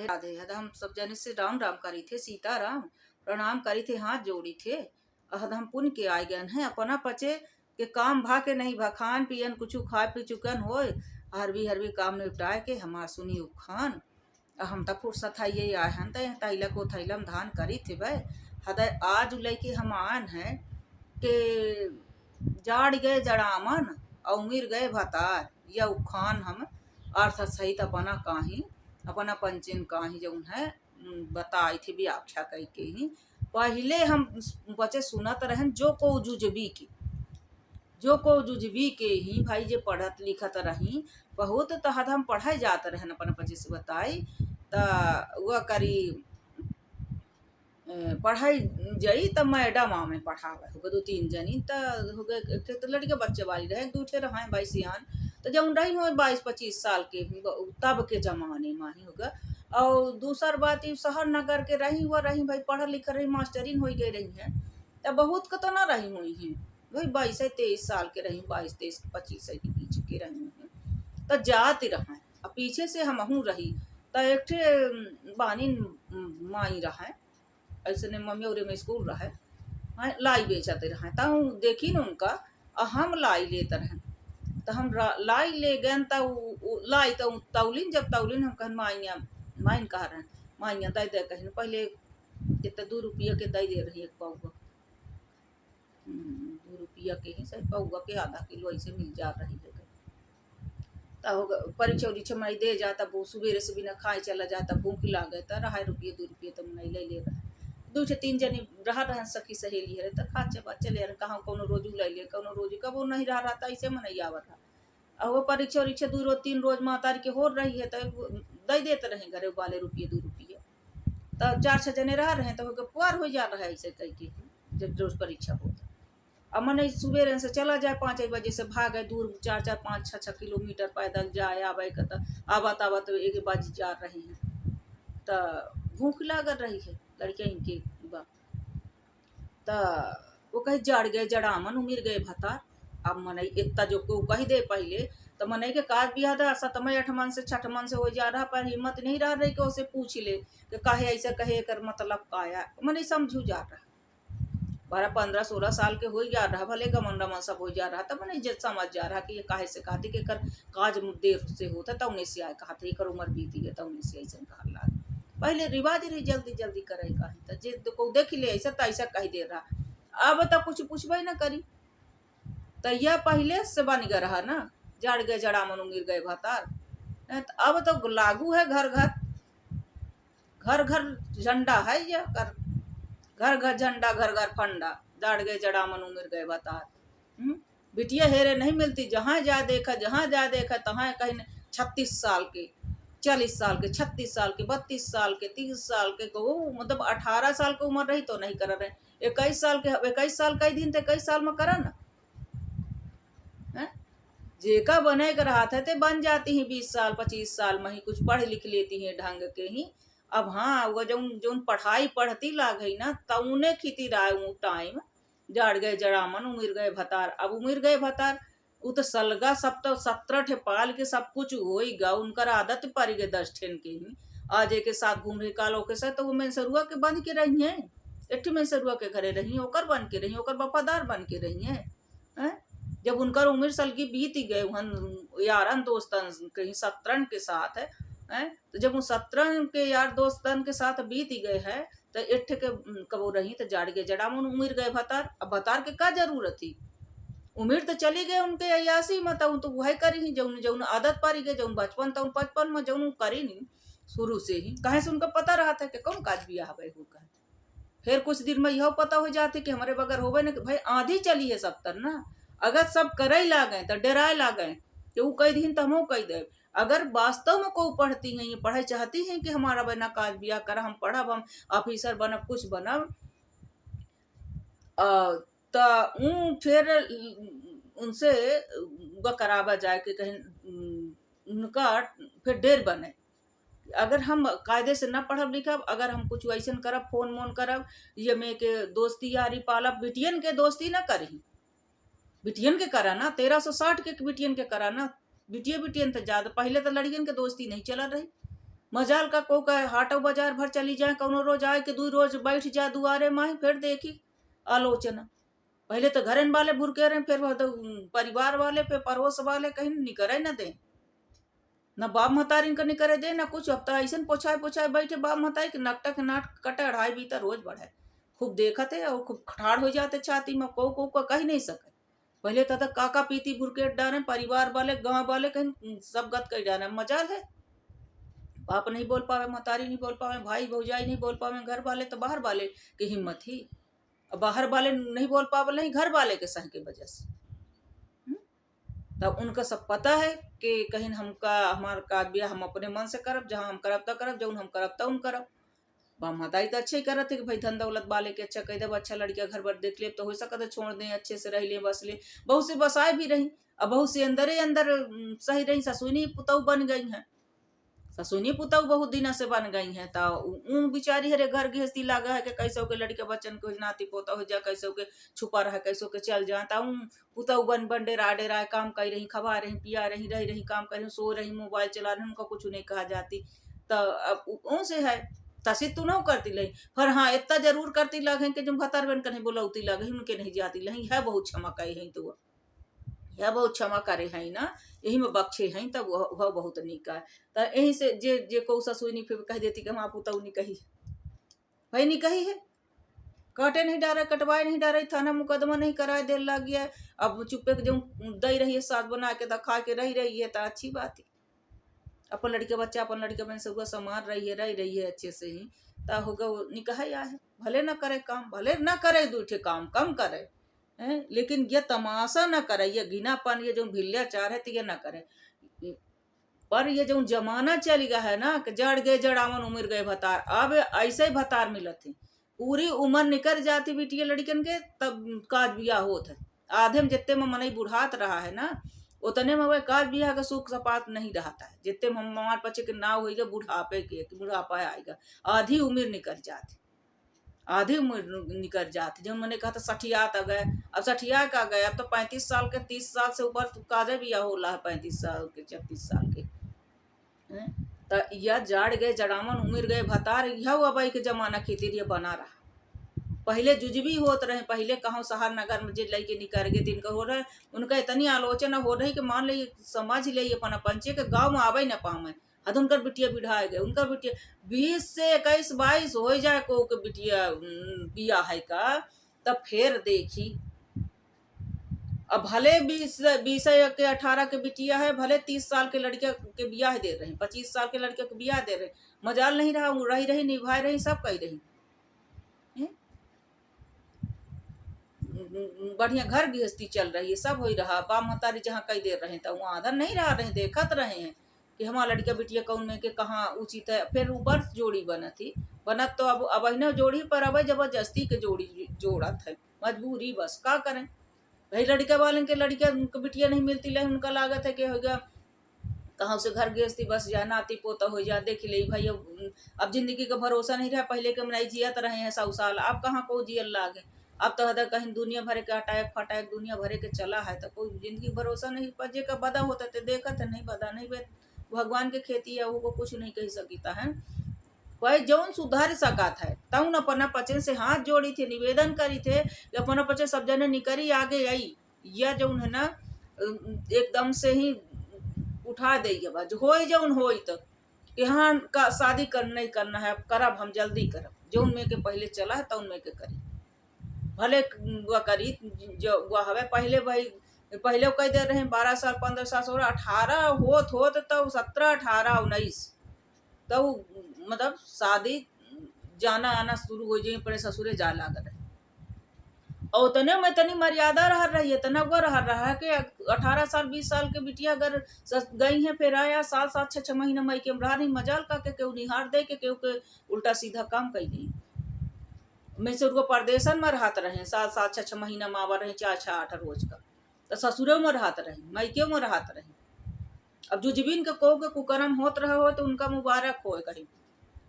राधे राधे। हम सब जने से राम राम करी थे, सीताराम प्रणाम करी थे, हाथ जोड़ी थे। हम पुण्य के आए गए हैं अपना पचे के काम भा के नहीं भा, खान पियन कुछ खाए पी चुकन हो, हरवी हरवी काम निपटाए के हमार सुनी खान। हम तब फुर्सत है ये आए हैं तैला को थैलम धान करी थे भाई। हदय आज लेके हम आन हैं के जाड़ गए जड़ामन और उमिर गए भतार, या उखान हम अर्थ सहित अपना काही अपना पंचन काही जो है बताई थी व्याख्या कई के ही। पहले हम बच्चे सुनत रहन जो को जुजबी की, जो को जुजबी के ही भाई जे पढ़त लिखत रही बहुत, तो हद हम पढ़ाई जात रहन अपन बच्चे से बताई त वह करी पढ़ाई जई तब मैडम में पढ़ावे हो दो तीन जनी हो गए तो लड़के बच्चे वाली रहे दूठे रहे भाई सियान। तो जब रही हो 22-25 साल के तब के जमाने में ही होगा। और दूसर बात ये शहर नगर के रही हुआ रही भाई पढ़ लिख रही मास्टरिन हो गई रही है, तब बहुत को तो ना रही हुई है भाई 22-23 साल के रही, 22-23-25 के बीच के रही है। तो जाती रहा अब पीछे से हम रही तो एक बानी माई रहा ऐसे मम्मी और में स्कूल रहे लाई बेचते रहे तो देखी न उनका हम लाई लेते रहे। तो हम लाई ले गए तो लाई तो तौलिन, जब तौलिन हम कहन माइया माइन कह रहे माइया दे दे कहीं पहले कितने 2 रुपया के दे दे रही एक पौवा, 2 रुपया के ही सही पौवा के आधा किलो ऐसे मिल जा रही है। तो परीक्षा उरीक्षा मैं दे जाता वो सुबेरे से बिना खाए चला जाता, भूख लागे तो 2.5 रुपये 2 रुपये तो नहीं ले रहा 2-3 जनी रहा सखी सहेली है तो खाचे चले कहाँ कोनो रोजू ले ले कोनो रोजू कब नहीं रहा था ऐसे में नहीं आवा था। और वो परीक्षा उरीक्षा 2 रोज 3 रोज माँ तार के हो रही है तो दे देते रहे घरे वाले 2 रुपये तो 4-6 जने रह रहे तो पुआर हो जा रहा है ऐसे कह के जब रोज परीक्षा होता। अब मन सुबेरे से चला जाए 5 बजे से भागे दूर 4-5-6 किलोमीटर पैदल जाए आवे आवत आवत 1 बजे जा रहे हैं तो भूख लागल रही है लड़के इनके तो वो कहे जड़ गए जड़ामन उमिर गए भतार। अब मन इतना जो को कही दे पहले तो मन के काज बिया था 7वें 8वें से 6वें से हो जा रहा, पर हिम्मत नहीं रह रही कि उसे पूछ ले कि काहे ऐसे कहे कर मतलब काया मन समझू जा रहा 12-15-16 साल के हो जा रहा भले गमन रमन सब हो जा रहा था मन इज्जत समझ जा रहा कि ये काहे से कहते कि कर काज देर से होता तो उन्हें से आए कहते कर उम्र बीती है तो उन्हें से ऐसा कहा लाग पहले रिवाज रही जल्दी जल्दी करे कही तो जे को देख ले ऐसा तो ऐसा कही दे रहा। अब तो कुछ पूछबे न करी तो यह पहले से बन गया रहा ना जड़ गए जड़ामन उमिर गए भतार। तो अब तो लागू है घर घर झंडा है या कर घर घर झंडा घर घर फंडा जड़ गए जड़ामन उमिर गए भतार। बिटिया हेरे नहीं मिलती जहाँ जा देखा तहाँ कहीं 36 साल के 40 साल के 36 साल के 32 साल के 30 साल के को मतलब 18 साल की उम्र रही तो नहीं कर रहे 21 साल के 21 साल कई दिन थे 21 साल में करा ना जेका बने कर रहा था ते बन जाती हैं 20 साल 25 साल में ही कुछ पढ़ लिख लेती हैं ढंग के ही। अब हाँ वो जो पढ़ाई पढ़ती ला गई ना तउने खिती रहा टाइम जड़ गए जड़ामन उमिर गए भतार। अब उमिर गए भतार वो तो सलगा सब तो 17 ठे पाल के सब कुछ हो गा उनकर आदत पड़ गए 10 ठेन के ही आज एक साथ घूम रही कालो के साथ तो वो मैंसरुआ के बन के रही है एक मैंसरुआ के घरे रही ओकर बन के रही ओकर वफादार बन के रही है। जब उनकर उम्र साल की बीत गए यारन दोस्तन कहीं 17 के साथ है तो जब वो 17 के यार दोस्तन के साथ बीत गए है तो एक के कबो रही तो जड़ गए जड़ामन उमिर गए भतार। अब भतार के का जरूरत थी उम्र तो चली गए उनके अयासी में तो वह करी जौन जौन आदत पारी गए जौन बचपन तो 55 में जौन करी नहीं शुरू से ही कहे से उनका पता रहा था कि कौन काज भी आवे हो कहे फिर कुछ दिन में यह पता हो जाते कि हमारे बगैर होवे ना कि भाई आधी चली है 70 ना अगर सब करे ला गए तो डराए ला गए कि वो कई दिन तो हम कह दे अगर वास्तव में को पढ़ती हैं ये पढ़ाई चाहती हैं कि हमारा बना काज बिया कर हम पढ़ब हम ऑफिसर बनब कुछ बनब तो फिर उनसे करावा जाए कि कहीं उनका फिर डेर बने। अगर हम कायदे से न पढ़ब लिखब अगर हम कुछ वैसे करब फोन मोन करब ये में के दोस्ती यारी पालब बिटियन के दोस्ती न करी बिटियन के करा ना 1360 के बिटियन के करा ना बिटियन तो ज्यादा पहले तो लड़कियन के दोस्ती नहीं चला रही मजाल का को का हाटो बाजार भर चली जाए, कौनो रोज आए के 2 रोज बैठ जा दुआरे माई, फिर देखी आलोचना। पहले तो घरन वाले भुरके रहे, फिर तो परिवार वाले, फिर पड़ोस वाले कहीं निकरे न दे, न बाप महतारी का निकरे दे न कुछ। अब तो ऐसे पोछाए पोछाए बैठे बाप महतारी के नकटक नाट कटे अढ़ाई बीता रोज बढ़े। खूब देखते और खूब ठाड़ हो जाते छाती में, को कही नहीं सके। पहले तो काका पीती भुरकेट डाले, परिवार वाले गांव वाले कहीं सब गत कर डाले। मजाल है बाप नहीं बोल पावे, महतारी नहीं बोल पावे, भाई भौजाई नहीं बोल पावे, घर वाले तो बाहर वाले की हिम्मत ही, बाहर वाले नहीं बोल पावे, नहीं घर वाले के सह के वजह से। तब उनका सब पता है कि कहीं हमका हमार का बिया हम अपने मन से करब, जहाँ हम करब त करब, जौन हम करब त उन करब। बाप महतारी तो अच्छे ही करत है कि भाई धन दौलत वाले के अच्छा कह दब, अच्छा लड़किया घर पर देख ले तो हो सकता छोड़ दें, अच्छे से रह ले बस ले। बहू से बसाए भी रही, अब बहू से अंदर सही रही, ससुनी पुतऊ बन गई है, ससुनी पुतऊ बहुत दिन से बन गई है। तो बिचारी हरे घर गृहस्थी लागा है कि कैसे के लड़के बच्चन को नाती पोता हो जा, कैसे के छुपा रहा, कैसे के चल जा। पुतऊ बन बन डेरा काम कर रही, खवा रही, पिया रही, रह रही, काम कर रही, सो रही, मोबाइल चला रही, उनका कुछ नहीं कहा जाती। तो अब से है तसी तू न करती लही, पर हाँ इतना जरूर करती लगे कि जो भतर बन कहीं बोलौती लगे, उनके नहीं जाती लही है, बहुत क्षमा कही है। तो यह बहुत क्षमा करे है ना, यही में बख्शे हैं, तब वह बहुत निक है। तो यही से जे को ससुई नहीं फिर कह देती कि हम आप उतऊ नहीं कही भाई, नहीं कही है, काटे नहीं डारे, कटवाए नहीं डारे, थाना मुकदमा नहीं कराए दे लग गया। अब चुप्पे जो दे रही है साथ बना के खा के रह रही है, तो अच्छी बात है। अपन लड़के बच्चा अपन लड़के बहन सब संभाल रही है, रह रही है अच्छे से ही, ता होगा निकाह है। भले न करे काम, भले न करे दूठे काम कम करे, लेकिन ये तमाशा न करे, ये घिनापन, ये जो भिल्याचार है, तो ये न करे। पर ये जो जमाना चल गया है ना कि जड़ गए जड़ावन उम्र गए भतार, अब ऐसे ही भतार मिलत है। पूरी उम्र निकल जाती बिटिया लड़कन के, तब काज बिया होत है। आधे में जितने में मनई बुढ़ात रहा है ना, उतने में वह काज बिया का सुख सपात नहीं रहता है। जितने में हमारे बच्चे के नाव होगा बुढ़ापे के, बुढ़ापा आएगा, आधी उम्र निकल जाती, आधी उम्र निकल जाती। जब मैंने कहा था सठियात आ गए, अब सठिया का गए, अब तो 35 साल के, 30 साल से ऊपर काजे भी होला है, 35 साल के, 36 साल के। तो यह जड़ गए जड़ामन उम्र गए भतार, यह अबई के जमाना खेती बना रहा। पहले जुजबी होत रहे, पहले कहाँ शहर नगर में जे लड़के निकल गए दिन का हो रहे, उनका इतनी आलोचना हो रही कि मान ली समझ ले अपन पंचे के गाँव में आवे न पावे, हद उनकर बिटिया बिढ़ाए गए, उनका बिटिया 20 से 21 22 हो जाए को के बिटिया बिया है का, तब फिर देखी। अब भले 20 के 18 के बिटिया है, भले 30 साल के लड़किया के बियाह दे रहे हैं, 25 साल के लड़के के बियाह दे रहे, मजाल नहीं रहा, रही रही निभाए रही, सब कही रही, बढ़िया घर गृहस्थी चल रही है, सब हो रहा। बाप महतारी जहाँ कई देर रहे, तो वहाँ आदर नहीं रहा रहे, देखत रहे हैं कि हमारा लड़किया बिटिया कौन में के कहाँ उचित है। फिर ऊपर जोड़ी बनत तो अब अहिना जोड़ी पर अब जबरदस्ती के जोड़ी जोड़त है, मजबूरी बस, का करें भाई। लड़का वाले के लड़किया बिटिया नहीं मिलती ले, उनका लागत है कि हो गया कहाँ से घर गृहस्थी बस जाए, नाती पोता हो जाए, देख ले भाई। अब जिंदगी का भरोसा नहीं रहा, पहले के नहीं जियत रहे हैं 100 साल, अब कहाँ को जियल लागे। अब तो हदा कहीं दुनिया भरे के अटैक फटैक दुनिया भरे के चला है, तो कोई जिंदगी भरोसा नहीं। पजे का बदा होता तो देखत है, नहीं बदा नहीं बे, भगवान के खेती है, वो कुछ नहीं कह सकता है। वही जौन सुधार सकत है तउन अपना पचन से हाथ जोड़ी थे, निवेदन करी थे कि अपना पचन सब जने निकरी आगे आई, यह जौन है ना एकदम से ही उठा देगी बात हो जौन हो, तो यहाँ का शादी करना ही करना है, अब करब हम जल्दी करब, जौन में के पहले चला है तउन में के करी, भले वह करी जो वह हवे। पहले भाई पहले कह दे रहे 12 साल 15 साल 16 18 होत तब 17 18 19 तब मतलब शादी जाना आना शुरू हो जाए, अपने ससुरे जा लग रहे, और उतने में इतनी मर्यादा रह रही है, इतना वो रहा है कि 18 साल 20 साल के बिटिया अगर गई है, फिर आया साल 7-6 महीना मई के रहा नहीं, मजाल का के केहू निहार दे के केहू के उल्टा सीधा काम कही नहीं। मैं से उनको परदेशन में रहत रहे, 7-6 महीना मावा रहे, 4-8 रोज का, तो ससुरे में रहत रहे, मायके में रहत रहे। अब जो जीविन के को के कुकर्म होत रहा हो, तो उनका मुबारक हो, कहीं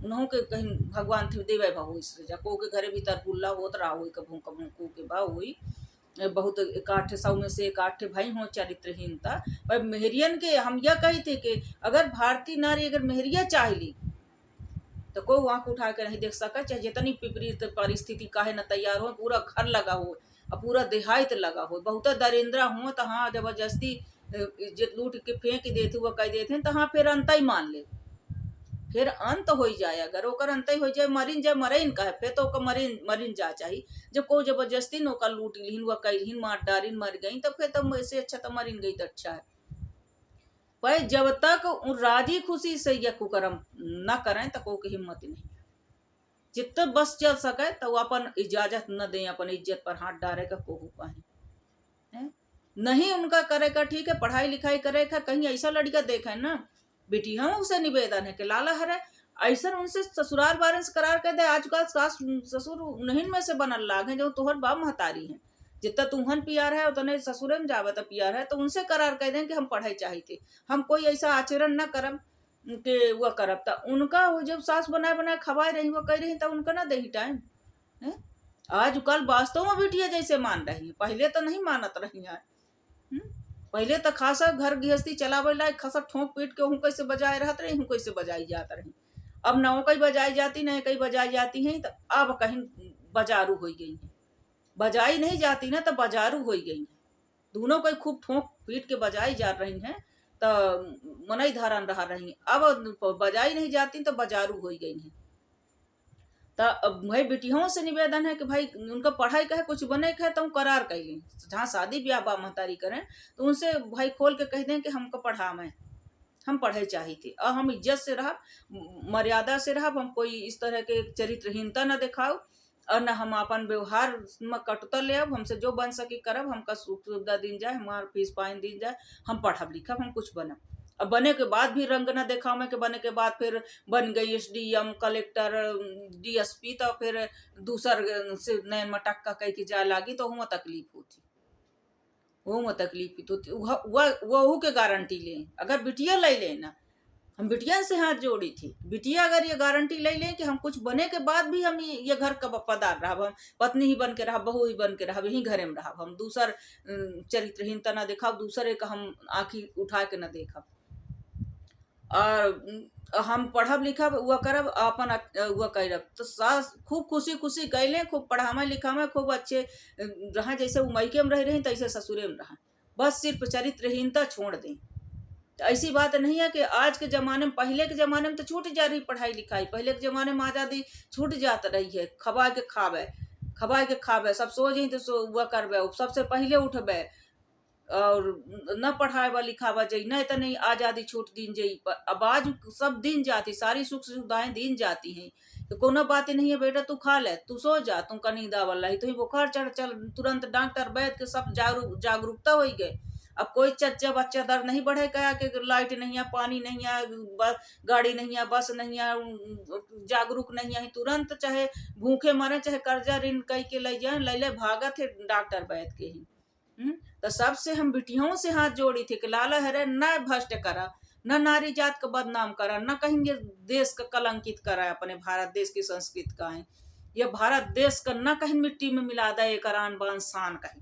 उन्हों के कहीं भगवान थे देवे भाव इसलिए को के घरे भीतर गुल्ला होत रहा हो, कभू कभू को के भाव हुई बहुत 1-8 में से 1-8 भाई हो चरित्रहीनता। पर मेहरियन के हम यह कही थे कि अगर भारतीय नारी अगर मेहरिया चाहली तो कोई आँख उठा के नहीं देख सका, चाहे जितनी विपरीत परिस्थिति काहे न तैयार हो, पूरा घर लगा हो और पूरा देहात लगा हो, बहुत दरिंद्रा हो तो हाँ जबरदस्ती इज्जत लूट के फेंक देते हुआ कह देते तो हाँ फिर अंत ही मान ले, फिर अंत हो जाए। अगर ओकर अंत ही हो जाए, मरीन जाए मरीन का है, फिर तो ओकर मरीन जा चाहिए। जब कोई जबरदस्ती नौका लूट लिहिन व कहिन मार डारिन मर गई तो फिर तो इससे अच्छा तो मरीन गई तो अच्छा है। भाई जब तक राजी खुशी से यह कुकर्म न करें तो कोई की हिम्मत नहीं। जितना बस चल सके तो अपन इजाजत न दें, अपन इज्जत पर हाथ डाले का कोहू कहें नहीं उनका करेगा। ठीक है, पढ़ाई लिखाई करेगा, कहीं ऐसा लड़का देखा ना बेटी, हम उसे निवेदन है कि लाला हरे ऐसा उनसे ससुराल बारे से करार कर दे। आजकल सास ससुर उन्हीं में से बनल लाग है जो तोहर बाप महतारी है, जितना तुहन प्यार है उतने ससुरे में जावे तो प्यार है, तो उनसे करार कर दें कि हम पढ़ाई चाहते, हम कोई ऐसा आचरण न करब कि वह करब। तो उनका वो जब सास बनाए बनाए खवाए रही वो कह रही तो उनका ना दे टाइम। आजकल वास्तव में बिटिया जैसे मान रही है, पहले तो नहीं मानत रही है। पहले तो खासा घर गृहस्थी चलावे लायक खासा ठोंक पीट के हूँ कैसे बजाए रहते रही, हूँ कैसे बजाई जात रही। अब नौ कई बजाई जाती नहीं कई बजाई जाती हैं, तो अब कहीं बाजारू हो गई है। बजाई नहीं जाती ना तो बाजारू हो गई है, दोनों कई खूब ठोंक पीट के बजाई जा रही हैं तो मनई धारण रहा रही। अब बजाई नहीं जाती तो बाजारू हो गई है। तो भाई बेटियों से निवेदन है कि भाई उनका पढ़ाई का है कुछ बने का है तो हम करार कर लें, जहाँ शादी ब्याह बा महतारी करें तो उनसे भाई खोल के कह दें कि हमको पढ़ा में हम पढ़े चाहिए और हम इज्जत से रह मर्यादा से रह, हम कोई इस तरह के चरित्रहीनता न दिखाओ और न हम अपन व्यवहार में कटुता ले अब, हमसे जो बन सके करब, हमका सुख सुविधा दिन जाए, हमार फीस पाइन दिन जाए, हम पढ़ब लिखब, हम कुछ बनब। अब बने के बाद भी रंग न दिखाओ में कि बने के बाद फिर बन गई SDM कलेक्टर DSP तो फिर दूसर से नैन मटक्का कह के जाए लागी तो वह तकलीफ होती, वो तकलीफ होती। वह के गारंटी लें अगर बिटिया ले लेना, हम बिटिया से हाथ जोड़ी थी, बिटिया अगर ये गारंटी ले लें कि हम कुछ बने के बाद भी हम ये घर का वफादार रहा, हम पत्नी ही बन के रहा, बहू ही बन के रहा, यही घरे में रहा, हम दूसर चरित्रहीनता न देखा, दूसरे का हम आँखी उठा के न देखा और हम पढ़ब लिखब वह करब अपन वह करब। तो सास खूब खुशी खुशी कैले, खूब पढ़ावे लिखावे, खूब अच्छे रहा, जैसे वो मैके में रह रही तैसे ससुरे में रहा, बस सिर्फ चरित्रहीनता छोड़ दें। तो ऐसी बात नहीं है कि आज के ज़माने में, पहले के ज़माने में तो छूट जा रही पढ़ाई लिखाई, पहले के ज़माने में आज़ादी छूट जात रही है, खबा के खावे सब सो जी तो वह करबे, सबसे पहले उठबे और न पढ़ावा लिखावा जाई, नहीं तो नहीं आज़ादी छूट दिन जाई। अब आज सब दिन जाती, सारी सुख सुविधाएं दिन जाती हैं, तो कोनो बात नहीं है बेटा तू खा ले, तू सो जा, तुम कहीं दावल रही तो बुखार चढ़ चल तुरंत डॉक्टर वैद्य के सब जागरूकता हो गए। अब कोई चच्चा बच्चा दर नहीं बढ़े कहा कि लाइट नहीं है, पानी नहीं है, गाड़ी नहीं है, बस नहीं है, जागरूक नहीं है, तुरंत चाहे भूखे मरे चाहे कर्जा ऋण कह के ले जाए ले भागत है डॉक्टर वैद्य के ही। तो सबसे हम बिटियों से हाथ जोड़ी थी कि लाला हरे न भ्रष्ट करा, न नारी जात का बदनाम करा, न कहीं ये देश का कलंकित करा, अपने भारत देश की संस्कृति का है, ये भारत देश का न कहीं मिट्टी में मिला दे, एक आन बान शान कहीं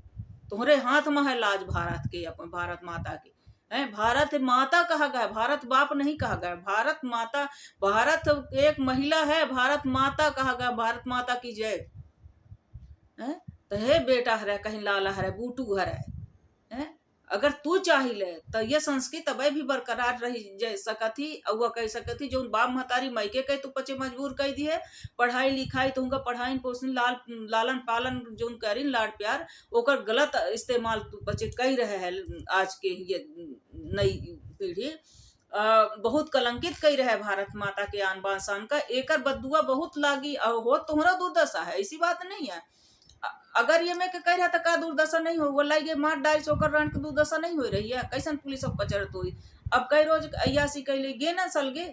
तुम्हारे हाथ में है लाज भारत के, अपन भारत माता की है। भारत माता कहा गया, भारत बाप नहीं कहा गया, भारत माता, भारत एक महिला है, भारत माता कहा गया, भारत माता की जय है। तो हे बेटा हरे कहीं लाला हरे बूटू हरे है, अगर तू चाहिए तो ये संस्कृति अबे भी बरकरार रही जा सकती और वह कह सकती जो बाप महतारी मैके कह तू पचे मजबूर कह दी है पढ़ाई लिखाई तो उनका पढ़ाई पोषण लालन पालन जो करी लाड प्यार ओकर गलत इस्तेमाल तू बचे कह रहे है। आज के ये नई पीढ़ी बहुत कलंकित कही रहे भारत माता के आन बान शान का, एकर बदुआ बहुत लागी और हो तुम्हारा दुर्दशा है, ऐसी बात नहीं है। अगर ये मैं कह रहा था का दुर्दशा नहीं हो बोला ये मार डाल सोकर रण की दुर्दशा नहीं हो रही है, कैसन पुलिस अब कचरत हुई। अब कई रोज अयासी कैले गे ना सलगे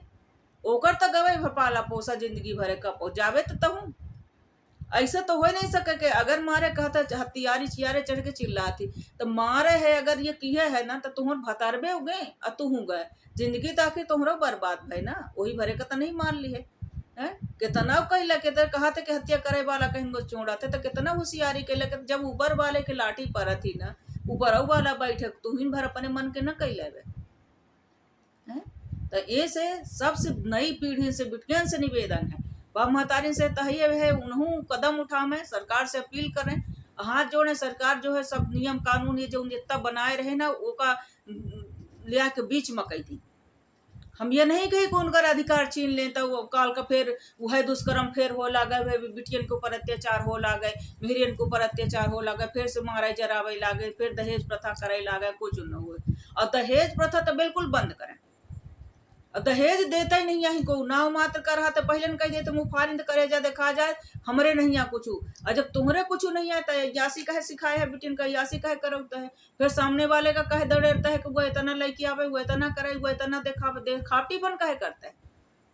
ओकर तो गवे भपाला पोसा जिंदगी भरे कपो जावे तो तहूँ ऐसा तो हो नहीं सके कि अगर मारे कहता हथियारी चियारे चढ़ के चिल्लाती तो मारे है, अगर ये किए है ना तो तुम्हार भतारबे हो गए और तू हो गए जिंदगी ताकि तुम्हारा बर्बाद भय ना, वही भरे का तो नहीं मान ली है। कितना कहला के कहा थे कि हत्या करे वाला कहीं को चोड़ा थे तो कितना होशियारी के लगे, जब ऊपर वाले के लाठी पर थी ना ऊपर वाला बैठे तू ही भर अपने मन के न कह लेवे तो ये से सबसे नई पीढ़ी से बिटियन से निवेदन है, बाप महतारी से तहिए है उन्हों कदम उठावे, सरकार से अपील करें, हाथ जोड़े। सरकार जो है सब नियम कानून ये जो जितना बनाए रहे ना वो का लिया के बीच में कही दी। हम ये नहीं कही कि उनका अधिकार छीन लें तो वो काल का फिर वह दुष्कर्म फिर हो लागे, बिटियन के ऊपर अत्याचार हो लागे, मेहरियन के ऊपर अत्याचार हो लागे, फिर से मारे जरावे लागे, फिर दहेज प्रथा करे लागे, कुछ न हो। और दहेज प्रथा तो बिल्कुल बंद करें। और दहेज देता ही नहीं है को नाव मात्र कर रहा तो पहले कह देते मुँह फारिंद करे जा देखा जाए हमरे नहीं आ कुछ। और जब तुम्हारे कुछ नहीं आता है यासी कहे सिखाए है बिटिन का यासी कहे करता है, फिर सामने वाले का कहे दौड़ता है कि वो इतना लड़की आवे, वो इतना करे, वो इतना देखावटी बन कहे करता है।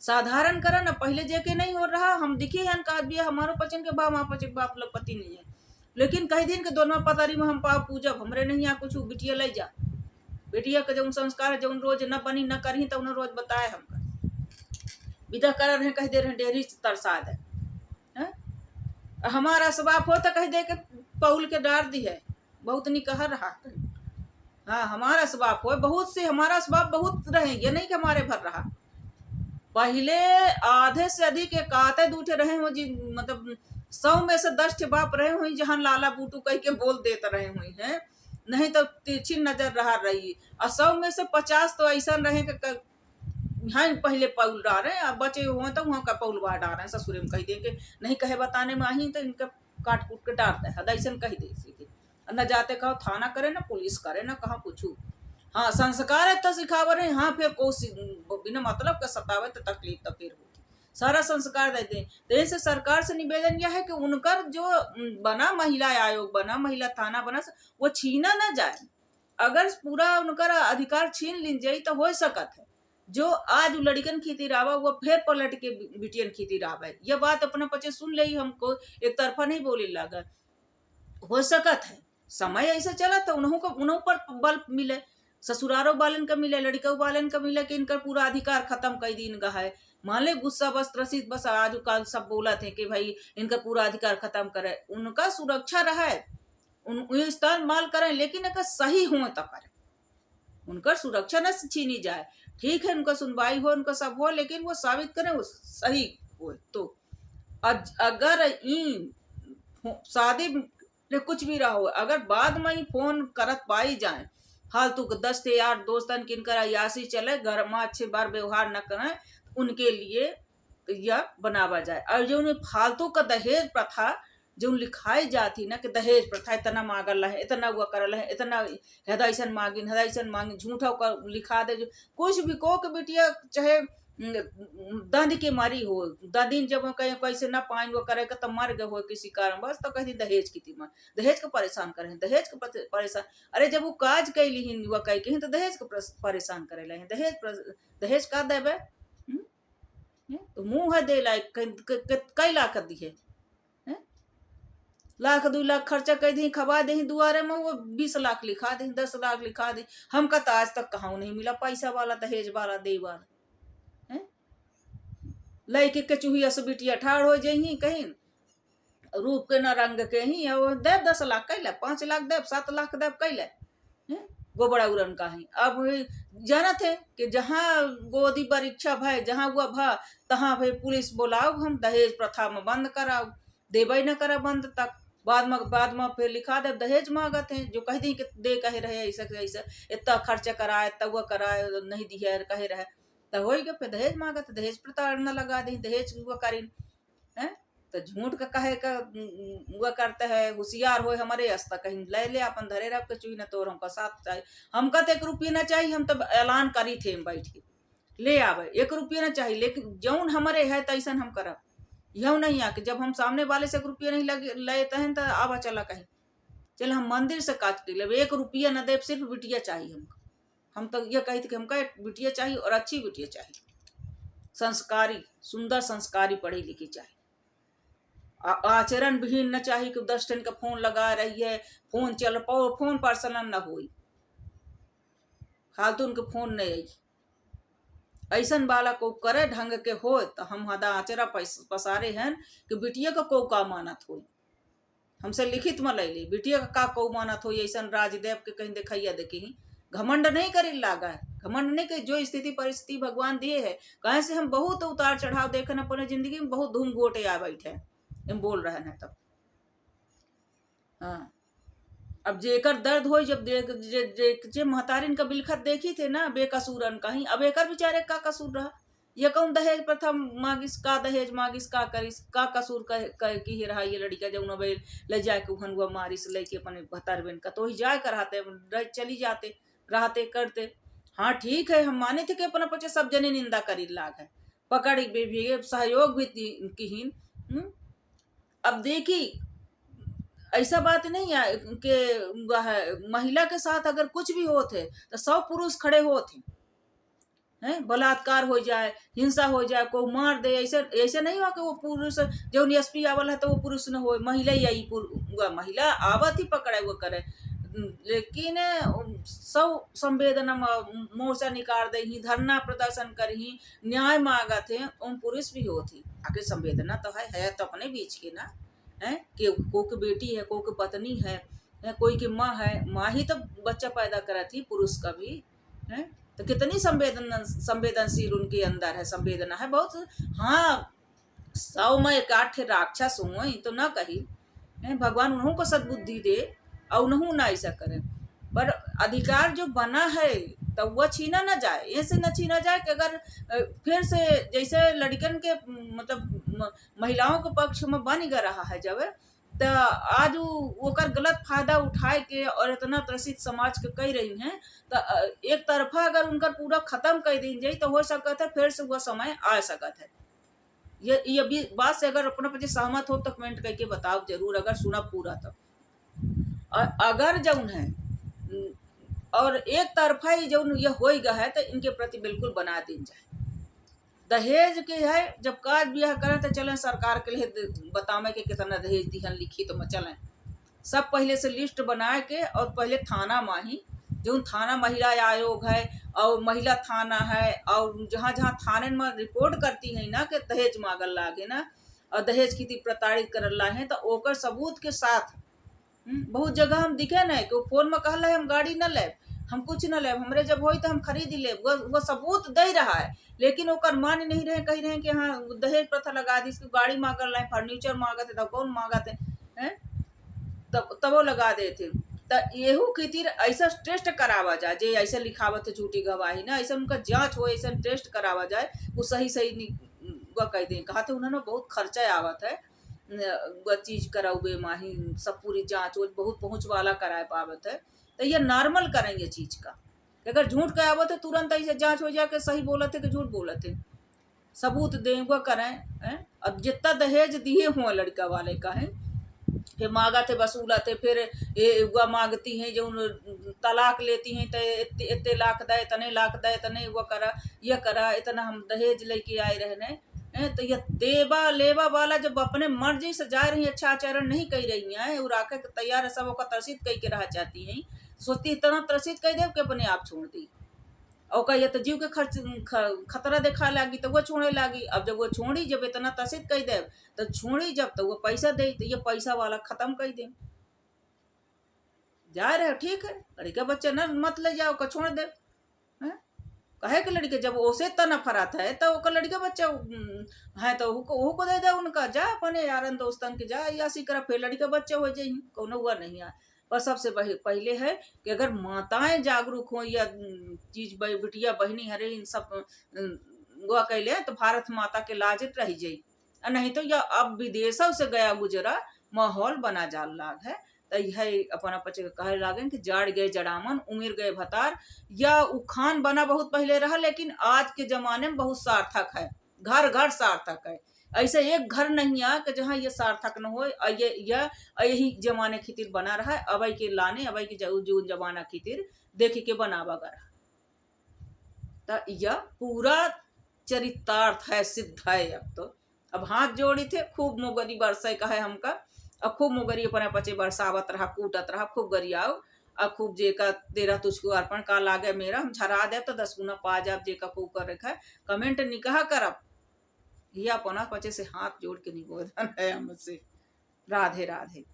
साधारण करा ना पहले जेके नहीं हो रहा। हम दिखी है का भी हमारो पचन के बाप वहाँ पचन बाप लोग पति नहीं है, लेकिन कई दिन के दोनों पतारी में हम पाप पूजब हमरे नहीं आ कुछ बिटिया ले जा। बेटिया के जो संस्कार जो रोज न बनी न करही तो उन्हें रोज बताए हमका विदा कर रहे कह दे रहे डेरी तरसा दे है? हमारा स्वभाव हो तो कह दे के पौल के डार दी है बहुत नहीं कह रहा। हाँ हमारा स्वभाव हो बहुत से, हमारा स्वभाव बहुत रहे, ये नहीं कि हमारे भर रहा। पहले आधे से अधिक एक आते दूठे रहे हो जी, मतलब 100 में से 10 बाप रहे हुई जहाँ लाला बूटू कह के बोल देते रहे हुई है, नहीं तो तिरछी नजर रहा रही। और 100 में से 50 तो ऐसा रहे कि हाँ पहले पौल डाल रहे अब बचे हुए तो वहाँ का पौलवा डाल रहे हैं। ससुरे में कह देंगे नहीं कहे बताने में आई तो इनका काट कूट के डालता है ऐसा कह दे सीधे। न जाते कहो थाना करे ना पुलिस करे ना कहाँ पूछू। हाँ संस्कार है तो सिखाव रहे, हाँ फिर को बिना मतलब का सतावे तो तकलीफ तो फिर होगी, सारा संस्कार देते हैं। तो ऐसे सरकार से निवेदन यह है कि उनकर जो बना महिला आयोग बना, महिला थाना बना, वो छीना ना जाए। अगर पूरा उनका अधिकार छीन ली जाए तो हो सकत है जो आज लड़कन खीती रावा वो फिर पलट के बिटियन खीती रावा। यह बात अपने पचे सुन ले, हमको एक तरफा नहीं बोले लगा। हो सकत है समय ऐसा चला तो उन्हों पर बल मिले, ससुरारों बालन का मिले, लड़कों बालन का मिले कि इनका पूरा अधिकार खत्म कई दिन का है। मान ले गुस्सा बस त्रसित बस आज कल सब बोला थे कि भाई इनका पूरा अधिकार खत्म करे, उनका सुरक्षा रहे इस्तेमाल करें, लेकिन अगर सही हो तो करें, उनका सुरक्षा न छीनी जाए। ठीक है उनका सुनवाई हो, उनका सब हो, लेकिन वो साबित करें वो सही हो। तो अगर शादी कुछ भी रहा हो, अगर बाद में ही फोन करत पाई जाए फालतू 10 यार दोस्तन किनकर अयासी चले घर में अच्छे बार व्यवहार न करें, उनके लिए यह बनावा जाए। और जो उन्हें फालतू का दहेज प्रथा जो लिखाई जाती ना कि दहेज प्रथा इतना मांगल है, इतना हुआ करल है, इतना हदैसन मांगी झूठा का लिखा दे। जो कुछ भी को के बिटिया चाहे दंड के मारी हो, दादीन जब कहीं कैसे ना पाइन वो करे तो मर गए हो किसी कारण बस तो कहती दहेज की तीमा, दहेज को परेशान करे, दहेज को परेशान। अरे जब वो काज कैली हुआ कह के तो दहेज को परेशान करे ला, दहेज का देवे तो मुंह है दे लायक कई लाख दी है, 1 लाख 2 लाख खर्चा कर दी खबा दे दुआरे में, वो 20 लाख लिखा दे 10 लाख लिखा दे। हमका तो आज तक कहाँ नहीं मिला पैसा वाला दहेज वाला दे वाला लड़के के चूहिया से बिटिया ठाड़ हो जाही कहीं रूप के न रंग के ही देव 10 लाख कैले, 5 लाख देव 7 लाख देव कैले गोबड़ा उड़न का ही। अब जाना थे कि जहाँ गोदी परीक्षा भाई जहाँ हुआ भा तहाँ भाई पुलिस बोलाओ, हम दहेज प्रथा में बंद कराओ, देवे न करा बंद तक बाद में फिर लिखा दे दहेज मांगत हैं। जो कह दी कि दे कहे रहे ऐसा ऐसा इतना खर्चा कराए तब वो कराए नहीं दिया कहे रहे तो हो गया, फिर दहेज मांगत दहेज प्रताड़ना लगा दी दहेज हुआ करीन है। तो झूठ का कहे का हुआ करते है, होशियार हो हमारे अस्ता कहीं ले अपन धरे रख के चुई न तो हमका साथ चाहिए, हमका तो 1 रुपया न चाहिए। हम तो ऐलान करी थे बैठ के ले आवे 1 रुपया न चाहिए, लेकिन जौन हमारे है तैसा हम करब। यह नहीं आके जब हम सामने वाले से 1 रुपया नहीं लेते हैं तो आवा चला कहीं चल हम मंदिर से काट के ले 1 रुपया न दे, सिर्फ बिटिया चाहिए हमको। हम तो ये कही थे कि हमका बिटिया चाहिए और अच्छी बिटिया चाहिए, संस्कारी सुंदर संस्कारी पढ़ी लिखी चाहिए, आचरण विहीन न चाहिए कि 10 टन का फोन लगा रही है, फोन चल फोन पर्सनल न हो फालतू उनके फोन नहीं आई ऐसा वाला को करे ढंग के हो। तो हम हदा आचरा पसारे हैं कि बिटिया का को का मानत हो, हमसे लिखित में ले ली बिटिया का को मानत हो, ऐसा राजदेव के कहीं देखैया देखी घमंड नहीं करे लागा है, घमंड नहीं करे। जो स्थिति परिस्थिति भगवान दिए है, कहे से हम बहुत उतार चढ़ाव देखन अपने जिंदगी में, बहुत धूम गोटे आ बैठे हम बोल रहे हैं तब। हाँ, अब जेकर दर्द हो, जब जे महतारिन का बिलखत देखी थे ना बेकसूरन कहीं, अब एकर बेचारे का कसूर रहा। ये कौन दहेज प्रथा मांगिस, का दहेज मांगिस, का करिस, का कसूर कह की ही रहा ये लड़का जब न ले जाए के उहन हुआ मारिस लेके अपने भतार बहन का, तो ही जाए कराते चली जाते रहते करते। हाँ ठीक है, हम माने थे कि अपना पचे सब जने निंदा करी लाग है, पकड़ भी सहयोग भी की। अब देखी ऐसा बात नहीं है कि महिला के साथ अगर कुछ भी होते तो 100 पुरुष खड़े होते हैं, बलात्कार हो जाए, हिंसा हो जाए, को मार दे, ऐसे ऐसे नहीं हो कि वो पुरुष जो एसपी आवल है तो वो पुरुष न हो, महिला ही आई, महिला आवत ही पकड़े वो करे। लेकिन सब संवेदना मोर्चा निकाल दे ही, धरना प्रदर्शन कर ही, न्याय मांगत है, उन पुरुष भी होती। आखिर संवेदना तो है तो अपने बीच की ना है कि को की बेटी है, को की पत्नी है, कोई की माँ है, माँ ही तो बच्चा पैदा करा थी, पुरुष का भी है। तो कितनी संवेदनशील उनके अंदर है, संवेदना है बहुत। हाँ, 100 में 1 राक्षस हुए तो ना कही भगवान उन्हों को सद्बुद्धि दे और उन्हों ना ऐसा करे, पर अधिकार जो बना है तो वह छीना ना जाए, ऐसे न छीना जाए कि अगर फिर से जैसे लड़कन के मतलब महिलाओं के पक्ष में बन गया रहा है जब, तो आज ओकर गलत फायदा उठाए के और इतना त्रसित समाज के कह रही हैं, तो एक तरफा अगर उनका पूरा खत्म कर दी जाए तो हो सकता है फिर से वह समय आ सकता है। ये भी बात से अगर अपना पति सहमत हो तो कमेंट करके बताओ जरूर, अगर सुना पूरा तो। अगर जौन है और एक तरफा ही जौन ये हो गया है तो इनके प्रति बिल्कुल बना दी जाए। दहेज के है, जब काज ब्याह करें तो चलें सरकार के लिए बतावे के कितना दहेज दिहन लिखी तो मैं चलें, सब पहले से लिस्ट बनाए के और पहले थाना माही, जो थाना महिला आयोग है और महिला थाना है, और जहाँ जहाँ थाने में रिपोर्ट करती है ना कि दहेज मांगल लागे ना और दहेज की प्रताड़ित कर ला है, तो ओकर सबूत के साथ बहुत जगह हम दिखे ना कि फोन में कहला है हम गाड़ी न ले, हम कुछ न ले, हमरे जब होई तो हम खरीद ले, वो सबूत दे रहा है, लेकिन ओकर मान नहीं रहे, कह रहे हैं कि हाँ दहेज प्रथा लगा दी, इसकी गाड़ी मांगल रहे, फर्नीचर मांगते तो कौन मांगते हैं, तब वो लगा देते। तो येहू खातिर ऐसा टेस्ट करावा जाए, जे ऐसा लिखावत है झूठी गवाही ना, ऐसा उनका जांच हो, ऐसा टेस्ट करावा जाए, वो सही सही वह कह दें। कहा थे उन्होंने बहुत खर्चा आवत है वह चीज करावे माही, सब पूरी जांच वो बहुत पहुंच वाला कराए पावत है। तो ये नॉर्मल करेंगे चीज का, अगर झूठ का आवत है तुरंत ऐसे जांच हो जाए कि सही बोलत है कि झूठ बोलत है, सबूत दें वह करें। अब जितना दहेज दिए हुआ लड़का वाले का है, फिर मांगा थे वसूला थे, फिर वह मांगती हैं जो तलाक लेती हैं तो इतने लाख दे, इतने लाख दे, इतने वह करा, यह करा, इतना हम दहेज लेके आए रहने। तो यह देवा लेवा वाला जब अपने मर्जी से जा रही, अच्छा आचरण नहीं कर रही हैं, और आके तैयार है सब ओका त्रसित कह के रह चाहती हैं, सोचती इतना त्रसित कह दे के अपने आप छोड़ दी, और कहिए तो जीव के खतरा देखा लागी तो वो छोड़े लागी। अब जब वो छोड़ी, जब इतना त्रसित कह दे तो छोड़ी, जब तो वो पैसा दे तो ये पैसा वाला खत्म कर दे, जा रहे ठीक है, लड़का बच्चा न मत ले जाओ का छोड़ दे, कहे के लड़के जब ओसे तना फरात है तो ओकर लड़का बच्चा है तो वो को दे दे उनका, जा अपने यारन दोस्तन के जा या सीकरा, फिर लड़का बच्चा हो जाए, कोनो हुआ नहीं है। पर सबसे पहले है कि अगर माताएं जागरूक हो या चीज बिटिया बहनी हरे इन सब हुआ कैले तो भारत माता के लाजित रह जाई, नहीं तो यह अब विदेशों से गया गुजरा माहौल बना जाल लाग है। तो यह अपना पचे कहे लागे कि जाड़ गए जड़ामन उमिर गए भतार, या उखान बना बहुत पहले रहा, लेकिन आज के जमाने में बहुत सार्थक है, घर घर सार्थक है। ऐसे एक घर नहीं है कि जहाँ ये सार्थक न हो, यही जमाने खातिर बना रहा है, अबई के लाने अबई के जो जमाना खातिर देखे के बनावा गया, तो यह पूरा चरितार्थ है, सिद्ध है। अब हाथ जोड़ी थे, खूब मोगरी बरसे कहे हमका, अब खूब मोगरी अपने पचे बरसावत रहा, कूटत रहा, खूब गरियाओ, अब खूब जेका तेरा तुझको अर्पण का लागे मेरा, हम झरा दे तो 10 गुना पा जाब, जेका को कर रखा है कमेंट निकाह करब, यह अपना पचे से हाथ जोड़ के निवेदन है हमसे। राधे राधे।